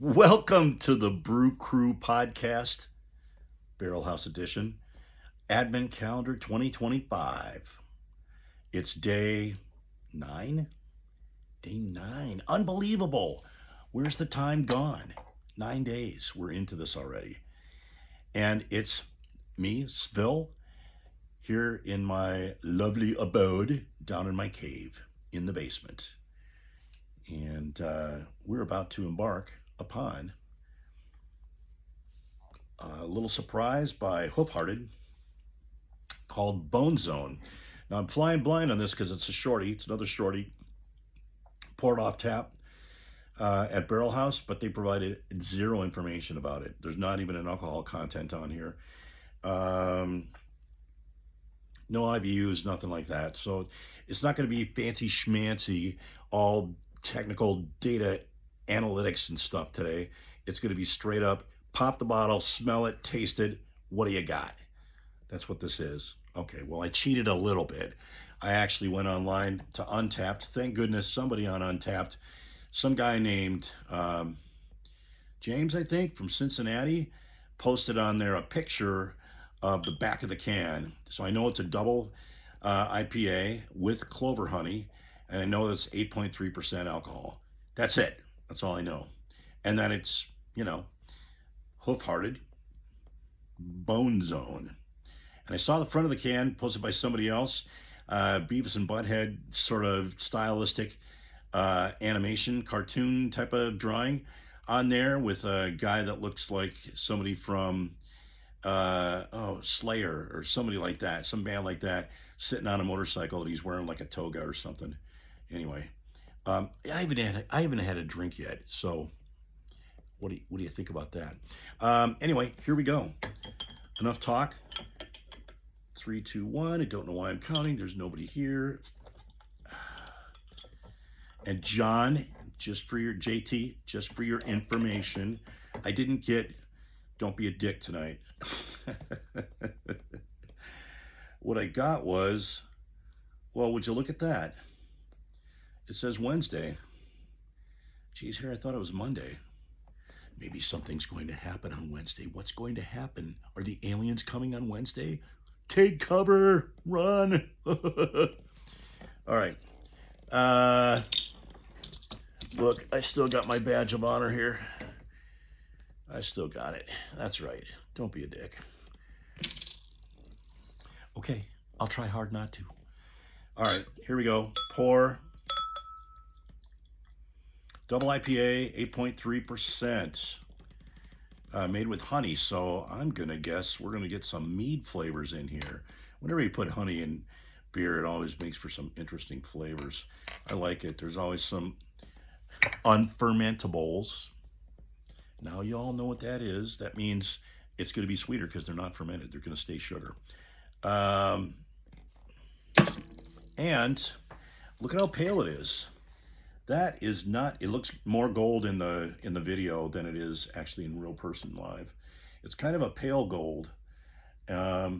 Welcome to the Brew Crew podcast, Barrel House Edition, Advent Calendar 2025. It's day 9? Day 9. Unbelievable. Where's the time gone? 9 days. We're into this already. And it's me, SFIL, here in my lovely abode down in my cave in the basement. And we're about to embark upon a little surprise by Hoff called Bone Zone. Now I'm flying blind on this because it's a shorty. It's another shorty poured off tap at Barrel House, but they provided zero information about it. There's not even an alcohol content on here. No IBUs, nothing like that. So it's not going to be fancy schmancy, all technical data analytics and stuff today. It's going to be straight up, pop the bottle, smell it, taste it. What do you got? That's what this is. Okay, well, I cheated a little bit. I actually went online to Untapped. Thank goodness somebody on Untapped, some guy named James, I think, from Cincinnati, posted on there a picture of the back of the can. So I know it's a double IPA with clover honey, and I know that's 8.3% alcohol. That's it. That's all I know. And then it's, Hoff-hearted Bone Zone. And I saw the front of the can posted by somebody else, Beavis and Butthead sort of stylistic animation, cartoon type of drawing on there with a guy that looks like somebody from Slayer or somebody like that, some band like that, sitting on a motorcycle and he's wearing like a toga or something. Anyway, I haven't had a drink yet, so what do you think about that? Anyway, here we go. Enough talk. 3, 2, 1. I don't know why I'm counting. There's nobody here. And John, just for your information, I didn't get. Don't be a dick tonight. What I got was, well, would you look at that? It says Wednesday. Geez, here I thought it was Monday. Maybe something's going to happen on Wednesday. What's going to happen? Are the aliens coming on Wednesday? Take cover, run. All right. Look, I still got my badge of honor here. I still got it. That's right. Don't be a dick. Okay, I'll try hard not to. All right, here we go. Pour. Double IPA, 8.3%. Made with honey, so I'm going to guess we're going to get some mead flavors in here. Whenever you put honey in beer, it always makes for some interesting flavors. I like it. There's always some unfermentables. Now you all know what that is. That means it's going to be sweeter because they're not fermented. They're going to stay sugar. And look at how pale it is. That is not, it looks more gold in the video than it is actually in real person live. It's kind of a pale gold. Not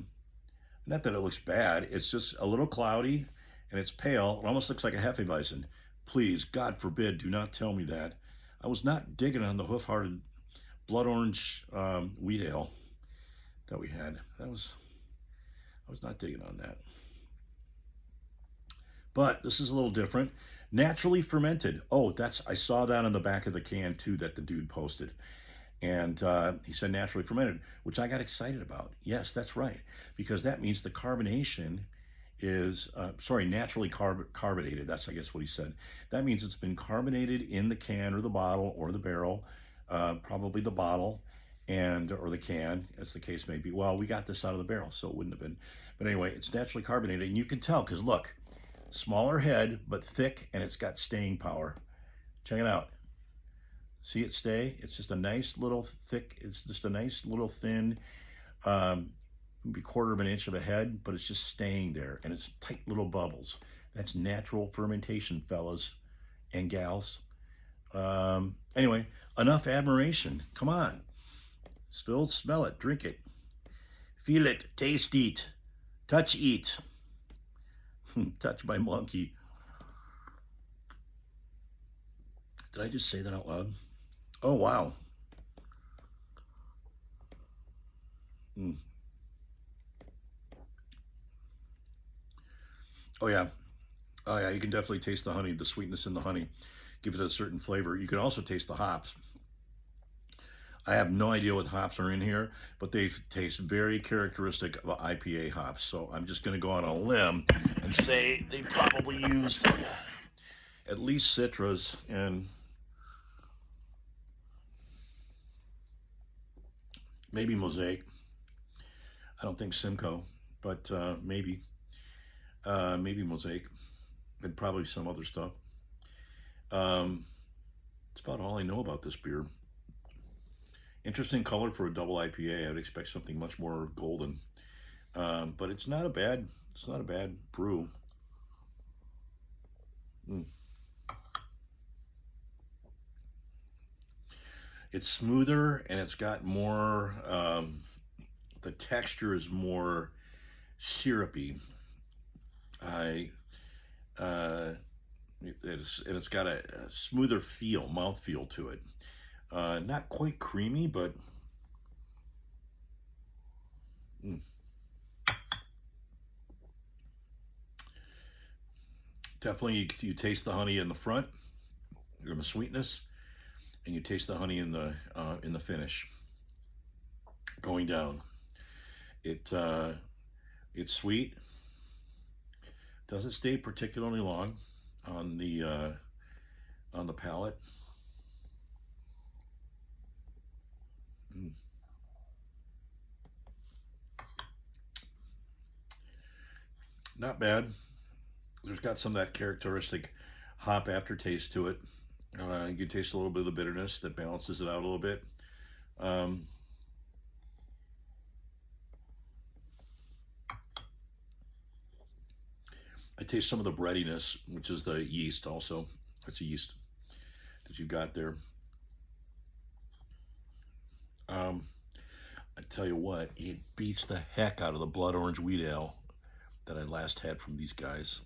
that it looks bad, it's just a little cloudy and it's pale. It almost looks like a Hefeweizen. Please, God forbid, do not tell me that. I was not digging on the Hoff-hearted blood orange wheat ale that we had. I was not digging on that. But this is a little different. Naturally fermented. Oh, I saw that on the back of the can too that the dude posted. And he said naturally fermented, which I got excited about. Yes, that's right. Because that means the carbonation is, naturally carbonated. That's, I guess, what he said. That means it's been carbonated in the can or the bottle or the barrel, probably the bottle or the can, as the case may be. Well, we got this out of the barrel, so it wouldn't have been. But anyway, it's naturally carbonated. And you can tell, because look, smaller head, but thick, and it's got staying power. Check it out. See it stay? It's just a nice little thick, it's just a nice little thin, maybe 1/4 of an inch of a head, but it's just staying there, and it's tight little bubbles. That's natural fermentation, fellas and gals. Anyway, enough admiration. Come on. Still smell it, drink it. Feel it, taste it, touch it. Touch my monkey. Did I just say that out loud? Oh, wow. Mm. Oh, yeah. Oh, yeah. You can definitely taste the honey, the sweetness in the honey. Give it a certain flavor. You can also taste the hops. I have no idea what hops are in here, but they taste very characteristic of IPA hops. So I'm just going to go on a limb and say they probably used at least Citras and maybe Mosaic. I don't think Simcoe, but maybe Mosaic and probably some other stuff. Um, that's about all I know about this beer. Interesting color for a double IPA. I would expect something much more golden, but it's not a bad brew. Mm. It's smoother and it's got more. The texture is more syrupy. I it's got a smoother mouth feel to it. Not quite creamy, but mm, definitely you taste the honey in the front, and the sweetness, and you taste the honey in the finish going down. It it's sweet. Doesn't stay particularly long on the palate. Mm. Not bad. There's got some of that characteristic hop aftertaste to it. You taste a little bit of the bitterness that balances it out a little bit. Um, I taste some of the breadiness, which is the yeast also. That's a yeast that you got there. Um, I tell you what, it beats the heck out of the blood orange wheat ale that I last had from these guys.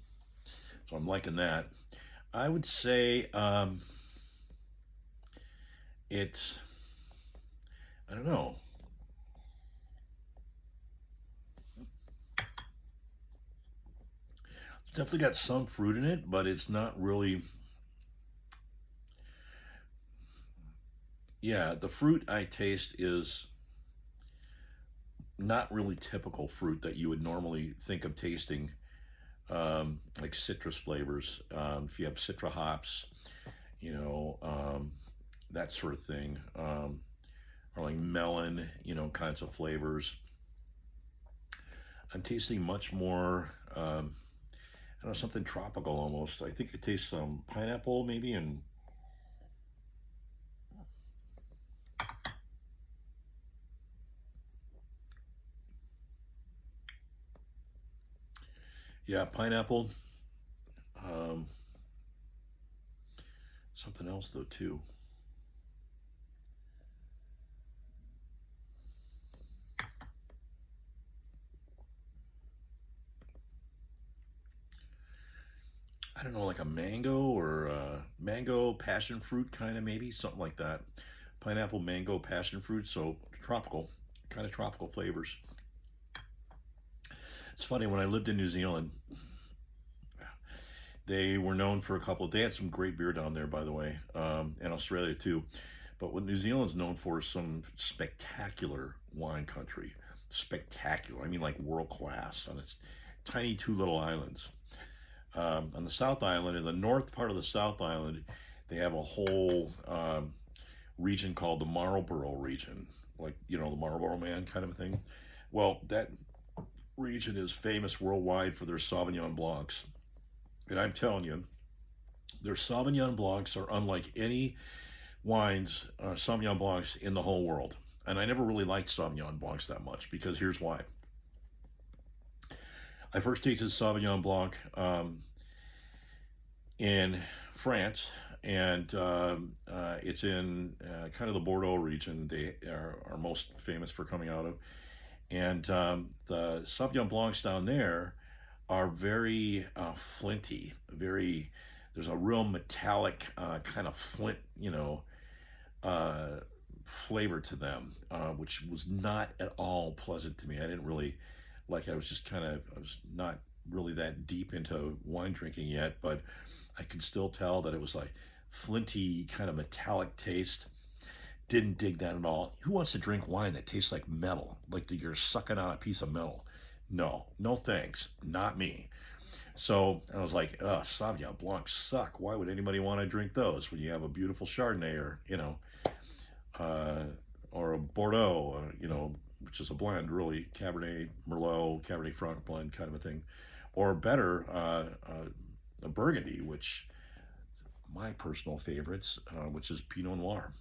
So I'm liking that. I would say it's, I don't know, it's definitely got some fruit in it, but it's not really, yeah, the fruit I taste is not really typical fruit that you would normally think of tasting, like citrus flavors. If you have citra hops, you know, that sort of thing, or like melon, kinds of flavors. I'm tasting much more, I don't know, something tropical almost. I think it tastes some pineapple maybe, and yeah, pineapple. Um, Something else though too. I don't know, like a mango or mango passion fruit kind of, maybe something like that. Pineapple, mango, passion fruit. So tropical, kind of tropical flavors. It's funny, when I lived in New Zealand, they were known for a couple. They had some great beer down there, by the way, and Australia too. But what New Zealand's known for is some spectacular wine country. Spectacular. I mean, like world class on its tiny two little islands. On the South Island, in the north part of the South Island, they have a whole region called the Marlborough region, like, the Marlborough Man kind of a thing. Well, that region is famous worldwide for their Sauvignon Blancs. And I'm telling you, their Sauvignon Blancs are unlike any wines, Sauvignon Blancs in the whole world. And I never really liked Sauvignon Blancs that much, because here's why. I first tasted Sauvignon Blanc in France, and it's in kind of the Bordeaux region. They are most famous for coming out of. And the Sauvignon Blancs down there are very flinty, there's a real metallic kind of flint, uh, flavor to them, which was not at all pleasant to me. I didn't really like. I was not really that deep into wine drinking yet, but I could still tell that it was like flinty kind of metallic taste. Didn't dig that at all. Who wants to drink wine that tastes like metal, like you're sucking on a piece of metal? No, no thanks, not me. So I was like, Sauvignon Blancs suck. Why would anybody want to drink those when you have a beautiful Chardonnay or, uh, or a Bordeaux, which is a blend, really, Cabernet Merlot, Cabernet Franc blend kind of a thing, or better, a Burgundy, which my personal favorites, which is Pinot Noir.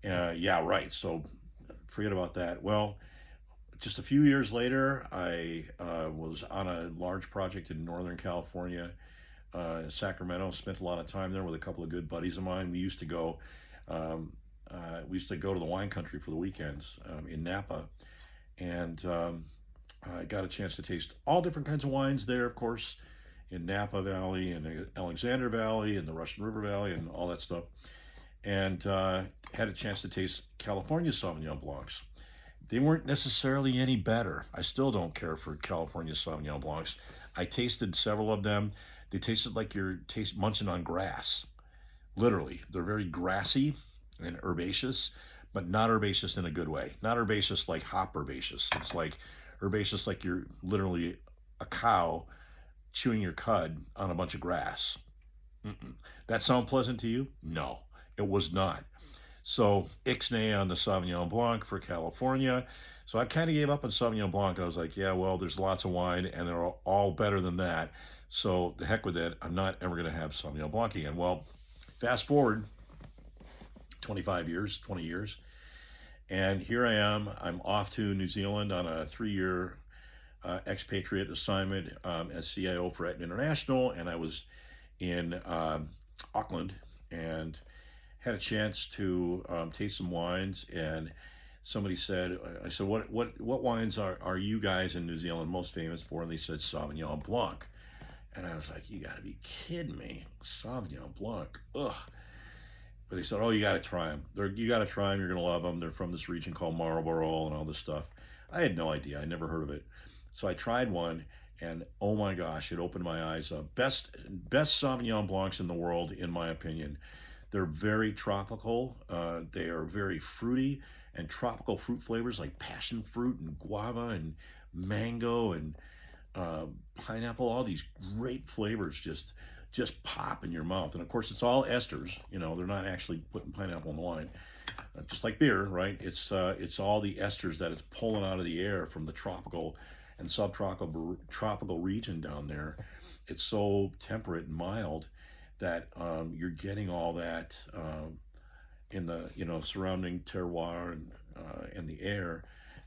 Yeah, right. So forget about that. Well, just a few years later, I was on a large project in Northern California, Sacramento. Spent a lot of time there with a couple of good buddies of mine. Um, we used to go to the wine country for the weekends in Napa, and I got a chance to taste all different kinds of wines there, of course, in Napa Valley and Alexander Valley and the Russian River Valley and all that stuff. And had a chance to taste California Sauvignon Blancs. They weren't necessarily any better. I still don't care for California Sauvignon Blancs. I tasted several of them. They tasted like you're munching on grass. Literally, they're very grassy and herbaceous, but not herbaceous in a good way. Not herbaceous like hop herbaceous. It's like herbaceous like you're literally a cow chewing your cud on a bunch of grass. Mm-mm. That sound pleasant to you? No, it was not. So ixnay on the Sauvignon Blanc for California. So I kind of gave up on Sauvignon Blanc. I was like, yeah, well, there's lots of wine and they're all better than that. So the heck with it. I'm not ever going to have Sauvignon Blanc again. Well, fast forward 25 years, 20 years. And here I am. I'm off to New Zealand on a 3-year expatriate assignment as CIO for Etna International. And I was in Auckland and had a chance to taste some wines, and somebody said, I said, what wines are you guys in New Zealand most famous for? And they said Sauvignon Blanc. And I was like, you got to be kidding me. Sauvignon Blanc, ugh. But they said, oh, you got to try them. You got to try them. You're going to love them. They're from this region called Marlborough and all this stuff. I had no idea. I never heard of it. So I tried one, and oh my gosh, it opened my eyes up. Best Sauvignon Blancs in the world, in my opinion. They're very tropical. They are very fruity, and tropical fruit flavors like passion fruit and guava and mango and pineapple. All these great flavors just pop in your mouth. And of course, it's all esters. They're not actually putting pineapple in the wine, just like beer, right? It's all the esters that it's pulling out of the air from the tropical and subtropical region down there. It's so temperate and mild that you're getting all that in the surrounding terroir and the air,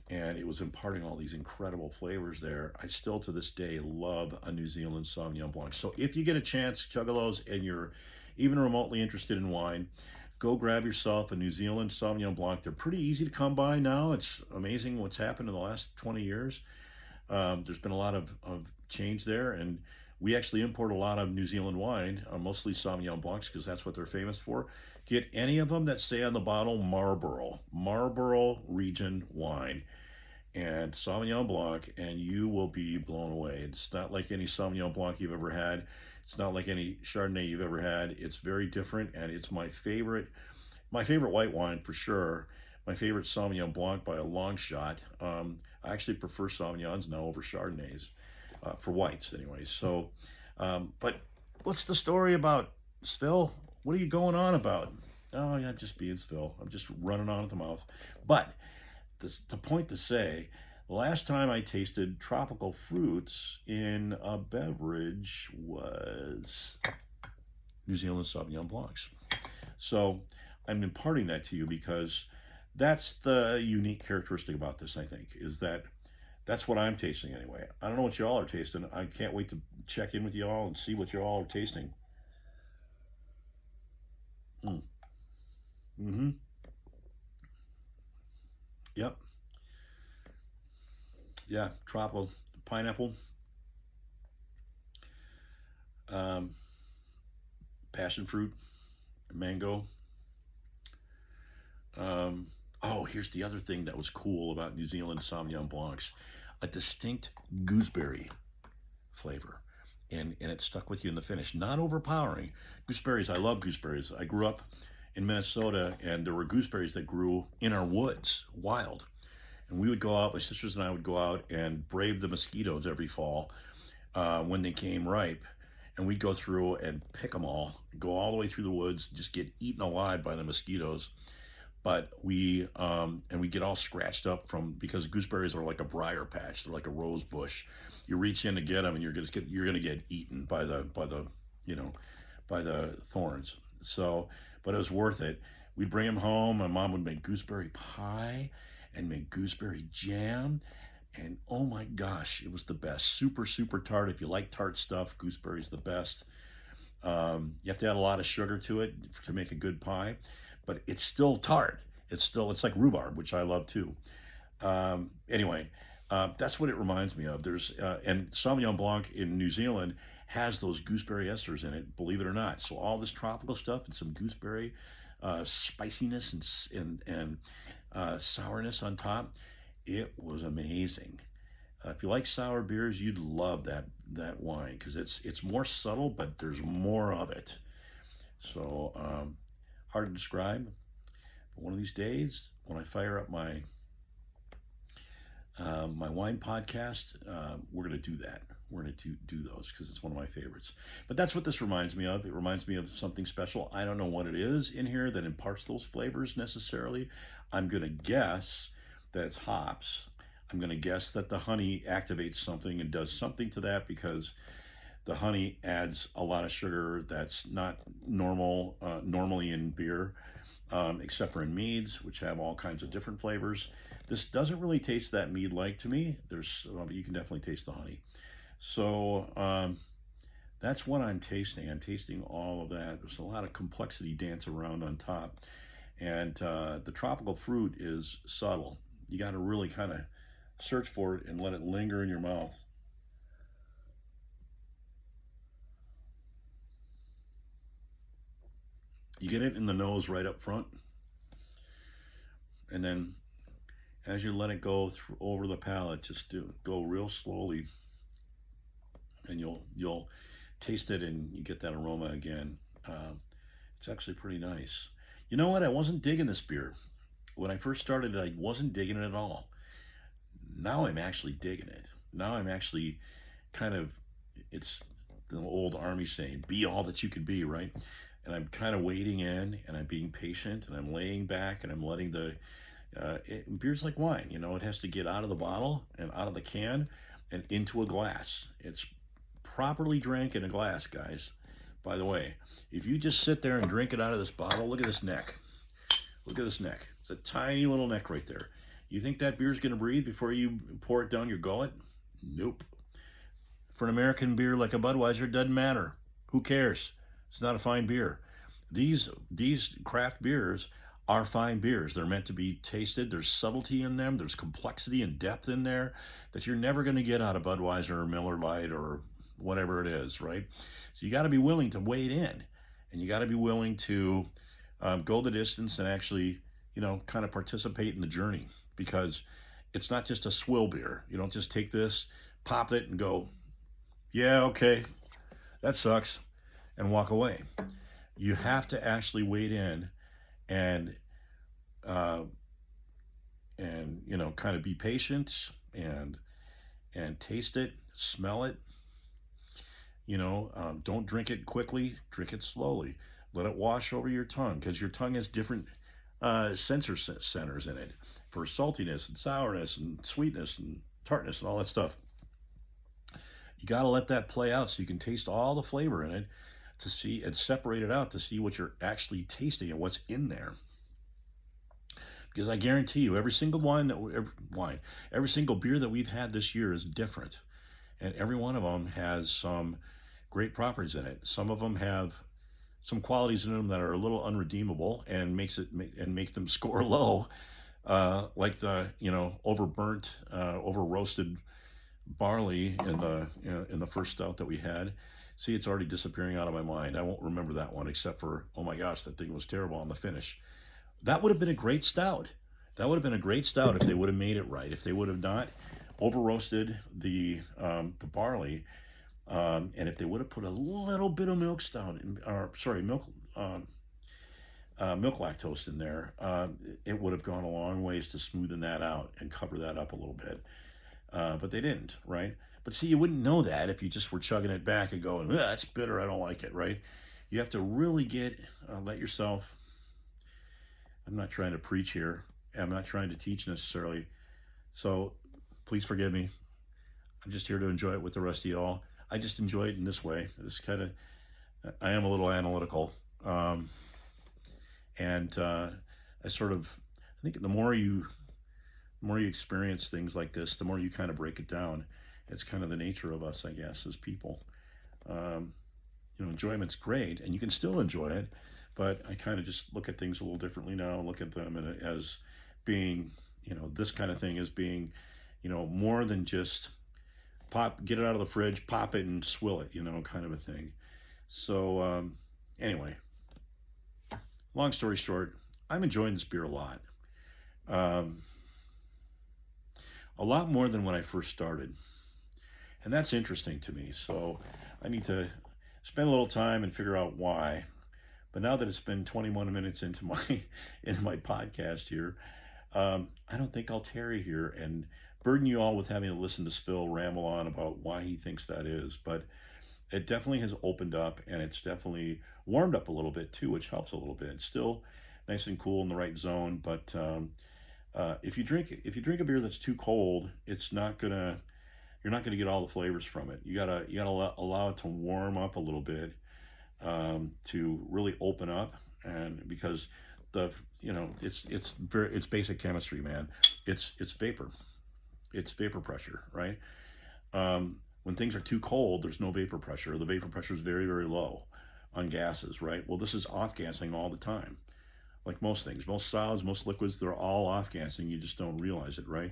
and it was imparting all these incredible flavors there. I still to this day love a New Zealand Sauvignon Blanc. So if you get a chance, Chuggalos, and you're even remotely interested in wine, go grab yourself a New Zealand Sauvignon Blanc. They're pretty easy to come by now. It's amazing what's happened in the last 20 years. There's been a lot of change there, and we actually import a lot of New Zealand wine, mostly Sauvignon Blancs, because that's what they're famous for. Get any of them that say on the bottle Marlborough region wine, and Sauvignon Blanc, and you will be blown away. It's not like any Sauvignon Blanc you've ever had. It's not like any Chardonnay you've ever had. It's very different, and it's my favorite white wine for sure. My favorite Sauvignon Blanc by a long shot. I actually prefer Sauvignons now over Chardonnays. For whites anyway. So, but what's the story about, SFIL? What are you going on about? Oh, yeah, just being SFIL. I'm just running on at the mouth. But the point to say, the last time I tasted tropical fruits in a beverage was New Zealand Sauvignon Blancs. So I'm imparting that to you because that's the unique characteristic about this, I think, is that that's what I'm tasting anyway. I don't know what y'all are tasting. I can't wait to check in with y'all and see what y'all are tasting. Mm. Mm-hmm. Yep. Yeah. Tropical pineapple, um, passion fruit, mango, Oh, here's the other thing that was cool about New Zealand Sauvignon Blancs, a distinct gooseberry flavor. And it stuck with you in the finish. Not overpowering. Gooseberries, I love gooseberries. I grew up in Minnesota, and there were gooseberries that grew in our woods, wild. And we would go out, my sisters and I would go out and brave the mosquitoes every fall when they came ripe. And we'd go through and pick them all, go all the way through the woods, just get eaten alive by the mosquitoes. But we get all scratched up because gooseberries are like a briar patch. They're like a rose bush. You reach in to get them, and you're gonna get eaten by the thorns. So, but it was worth it. We'd bring them home. My mom would make gooseberry pie and make gooseberry jam. And oh my gosh, it was the best. Super, super tart. If you like tart stuff, gooseberry's the best. You have to add a lot of sugar to it to make a good pie, but it's still tart. It's like rhubarb, which I love too. Anyway, that's what it reminds me of. And Sauvignon Blanc in New Zealand has those gooseberry esters in it, believe it or not. So all this tropical stuff and some gooseberry spiciness and sourness on top. It was amazing. If you like sour beers, you'd love that wine because it's more subtle, but there's more of it. So hard to describe. But one of these days, when I fire up my my wine podcast, we're going to do that. We're going to do those because it's one of my favorites. But that's what this reminds me of. It reminds me of something special. I don't know what it is in here that imparts those flavors necessarily. I'm going to guess that it's hops. I'm going to guess that the honey activates something and does something to that because the honey adds a lot of sugar that's not normally in beer, except for in meads, which have all kinds of different flavors. This doesn't really taste that mead-like to me. You can definitely taste the honey. So that's what I'm tasting. I'm tasting all of that. There's a lot of complexity dance around on top. And the tropical fruit is subtle. You got to really kind of search for it and let it linger in your mouth. You get it in the nose right up front. And then as you let it go over the palate, just go real slowly. And you'll taste it and you get that aroma again. It's actually pretty nice. You know what? I wasn't digging this beer. When I first started it, I wasn't digging it at all. Now I'm actually digging it. Now I'm actually it's the old Army saying, be all that you could be, right? And I'm kind of wading in and I'm being patient and I'm laying back and I'm letting beer's like wine, it has to get out of the bottle and out of the can and into a glass. It's properly drank in a glass, guys. By the way, if you just sit there and drink it out of this bottle, look at this neck. Look at this neck. It's a tiny little neck right there. You think that beer's going to breathe before you pour it down your gullet? Nope. For an American beer like a Budweiser, it doesn't matter. Who cares? It's not a fine beer. These craft beers are fine beers. They're meant to be tasted. There's subtlety in them. There's complexity and depth in there that you're never going to get out of Budweiser or Miller Lite or whatever it is, right? So you got to be willing to wade in, and you got to be willing to go the distance and actually, kind of participate in the journey, because it's not just a swill beer. You don't just take this, pop it, and go, yeah, okay, that sucks, and walk away. You have to actually wade in and kind of be patient and taste it, smell it. Don't drink it quickly, drink it slowly. Let it wash over your tongue, because your tongue has different sensor centers in it for saltiness and sourness and sweetness and tartness and all that stuff. You got to let that play out so you can taste all the flavor in it to see and separate it out to see what you're actually tasting and what's in there. Because I guarantee you, every single every single beer that we've had this year is different, and every one of them has some great properties in it. Some of them have some qualities in them that are a little unredeemable and make them score low, like the overburnt, over roasted barley in the first stout that we had. See, it's already disappearing out of my mind. I won't remember that one except for, oh my gosh, that thing was terrible on the finish. That would have been a great stout. That would have been a great stout if they would have made it right. If they would have not over roasted the barley, and if they would have put a little bit of milk stout, or sorry, milk lactose in there, it would have gone a long ways to smoothen that out and cover that up a little bit. But they didn't, right? But see, you wouldn't know that if you just were chugging it back and going, that's bitter, I don't like it, right? You have to really let yourself, I'm not trying to preach here. I'm not trying to teach necessarily. So please forgive me. I'm just here to enjoy it with the rest of y'all. I just enjoy it in this way. I am a little analytical. I think the more you experience things like this, the more you kind of break it down. It's kind of the nature of us, I guess, as people. Enjoyment's great, and you can still enjoy it, but I kind of just look at things a little differently now, look at them as being, this kind of thing as being, more than just get it out of the fridge, pop it and swill it, kind of a thing. So anyway, long story short, I'm enjoying this beer a lot. A lot more than when I first started. And that's interesting to me. So I need to spend a little time and figure out why. But now that it's been 21 minutes into my podcast here, I don't think I'll tarry here and burden you all with having to listen to SFIL ramble on about why he thinks that is. But it definitely has opened up, and it's definitely warmed up a little bit too, which helps a little bit. It's still nice and cool in the right zone, but if you drink a beer that's too cold, you're not gonna get all the flavors from it. You gotta allow it to warm up a little bit to really open up, and because it's basic chemistry, man. It's vapor. It's vapor pressure, right? When things are too cold, there's no vapor pressure. The vapor pressure is very, very low on gases, right? Well, this is off-gassing all the time. Like most things, most solids, most liquids, they're all off-gassing. You just don't realize it, right?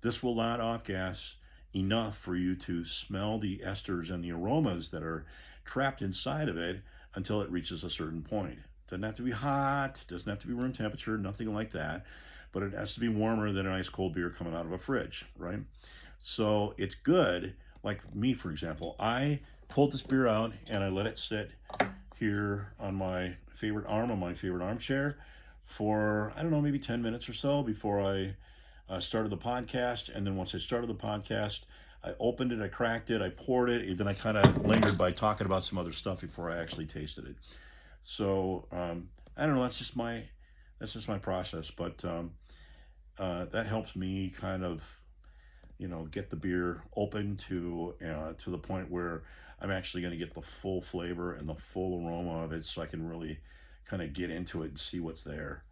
This will not off-gas enough for you to smell the esters and the aromas that are trapped inside of it until it reaches a certain point. Doesn't have to be hot, doesn't have to be room temperature, nothing like that, but it has to be warmer than an ice cold beer coming out of a fridge, right? So it's good. Like me, for example, I pulled this beer out and I let it sit here on my favorite armchair for, I don't know, maybe 10 minutes or so before I started the podcast. And then once I started the podcast, I opened it, I cracked it, I poured it, and then I kind of lingered by talking about some other stuff before I actually tasted it. So I don't know, that's just my process, but that helps me kind of, get the beer open to the point where I'm actually going to get the full flavor and the full aroma of it, so I can really kind of get into it and see what's there,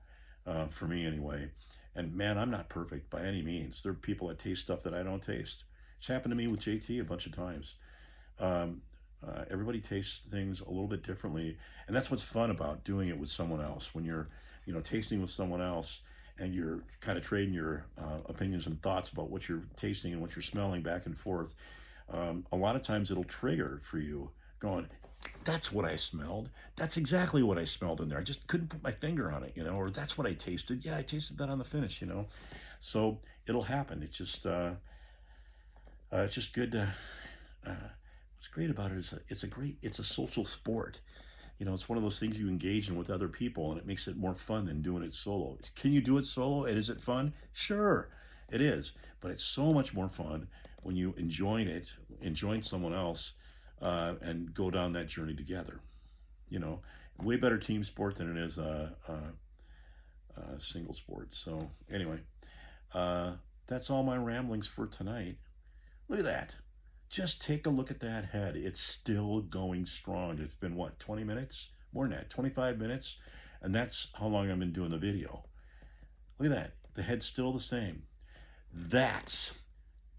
for me anyway. And man, I'm not perfect by any means. There are people that taste stuff that I don't taste. It's happened to me with JT a bunch of times. Everybody tastes things a little bit differently, and that's what's fun about doing it with someone else. When you're, tasting with someone else, and you're kind of trading your opinions and thoughts about what you're tasting and what you're smelling back and forth. A lot of times it'll trigger for you going, that's what I smelled. That's exactly what I smelled in there. I just couldn't put my finger on it, or that's what I tasted. Yeah, I tasted that on the finish, So it'll happen. It's just good to, what's great about it is it's a social sport. It's one of those things you engage in with other people, and it makes it more fun than doing it solo. Can you do it solo, and is it fun? Sure, it is. But it's so much more fun when you join someone else, and go down that journey together. Way better team sport than it is a single sport. So anyway, that's all my ramblings for tonight. Look at that. Just take a look at that head. It's still going strong. It's been, 20 minutes? More than that, 25 minutes. And that's how long I've been doing the video. Look at that. The head's still the same. That's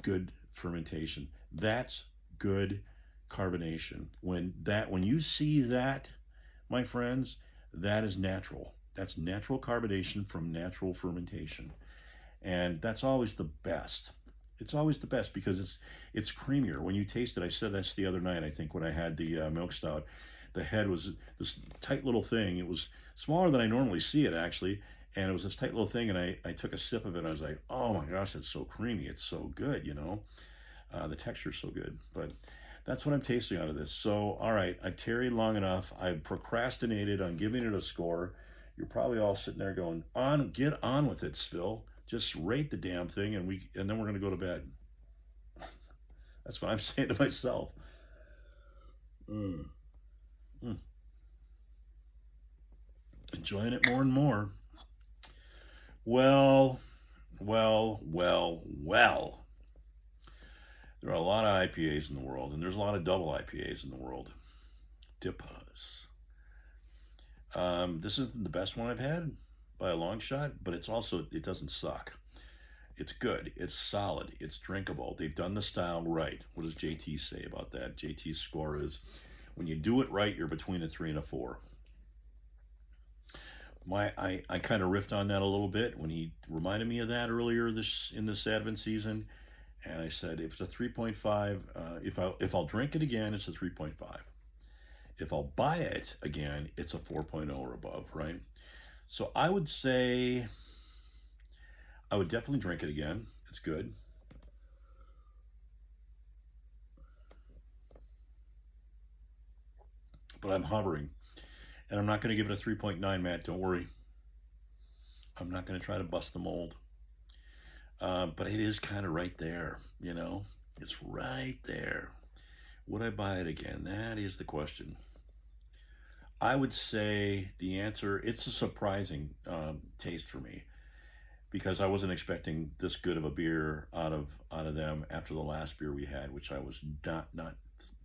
good fermentation. That's good carbonation. When you see that, my friends, that is natural. That's natural carbonation from natural fermentation. And that's always the best. It's always the best because it's creamier. When you taste it, I said this the other night, I think, when I had the milk stout. The head was this tight little thing. It was smaller than I normally see it, actually, And it was this tight little thing, and I took a sip of it, and I was like, oh my gosh, it's so creamy. It's so good, you know. The texture's so good. But that's what I'm tasting out of this. So, all right, I've tarried long enough. I procrastinated on giving it a score. You're probably all sitting there going, get on with it, SFIL. Just rate the damn thing, and then we're going to go to bed. That's what I'm saying to myself. Mm. Mm. Enjoying it more and more. Well, well. There are a lot of IPAs in the world, and there's a lot of double IPAs in the world. Dippas. This isn't the best one I've had by a long shot, but it doesn't suck. It's good. It's solid. It's drinkable. They've done the style right. What does JT say about that? JT's score is, when you do it right, you're between a 3 and a 4. I kind of riffed on that a little bit when he reminded me of that earlier in this Advent season, and I said if it's a 3.5, if I'll drink it again, it's a 3.5. If I'll buy it again, it's a 4.0 or above, right? So I would say I would definitely drink it again. It's good. But I'm hovering. And I'm not going to give it a 3.9, Matt. Don't worry. I'm not going to try to bust the mold. But it is kind of right there, you know? It's right there. Would I buy it again? That is the question. I would say the answer, it's a surprising taste for me, because I wasn't expecting this good of a beer out of them after the last beer we had, which I was not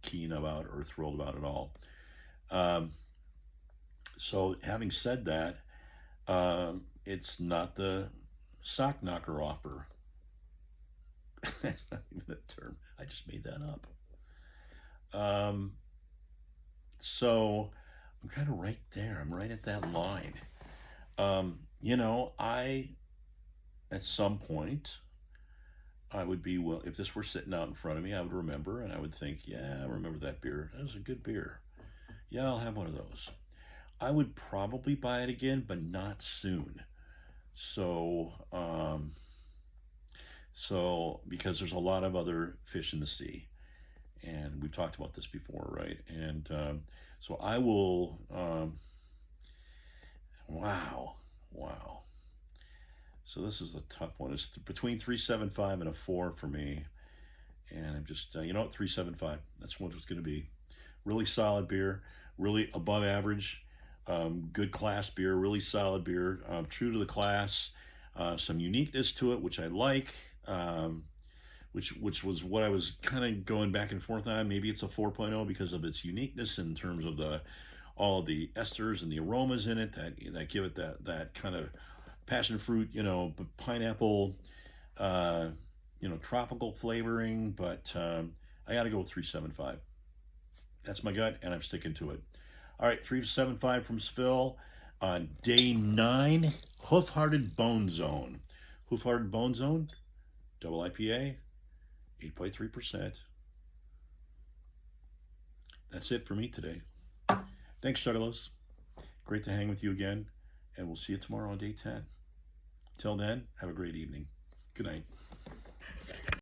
keen about or thrilled about at all. So having said that, it's not the sock knocker offer. That's not even a term. I just made that up. So I'm kind of right there. I'm right at that line. You know, at some point, I would be, well, if this were sitting out in front of me, I would remember, and I would think, yeah, I remember that beer. That was a good beer. Yeah, I'll have one of those. I would probably buy it again, but not soon. So, because there's a lot of other fish in the sea, and we've talked about this before, right? And so I will. Wow. So this is a tough one. It's between 3.75 and a 4 for me, and I'm just, you know what, 3.75. That's what it's going to be. Really solid beer, really above average. Good class beer, really solid beer, true to the class, some uniqueness to it, which I like, which was what I was kind of going back and forth on. Maybe it's a 4.0 because of its uniqueness in terms of all the esters and the aromas in it that give it that kind of passion fruit, you know, pineapple, tropical flavoring. But I got to go with 3.75. That's my gut, and I'm sticking to it. All right, 3.75 from SFIL on day 9, Hoof-Hearted Bone Zone. Hoof-Hearted Bone Zone, double IPA, 8.3%. That's it for me today. Thanks, Juggalos. Great to hang with you again, and we'll see you tomorrow on day 10. Till then, have a great evening. Good night.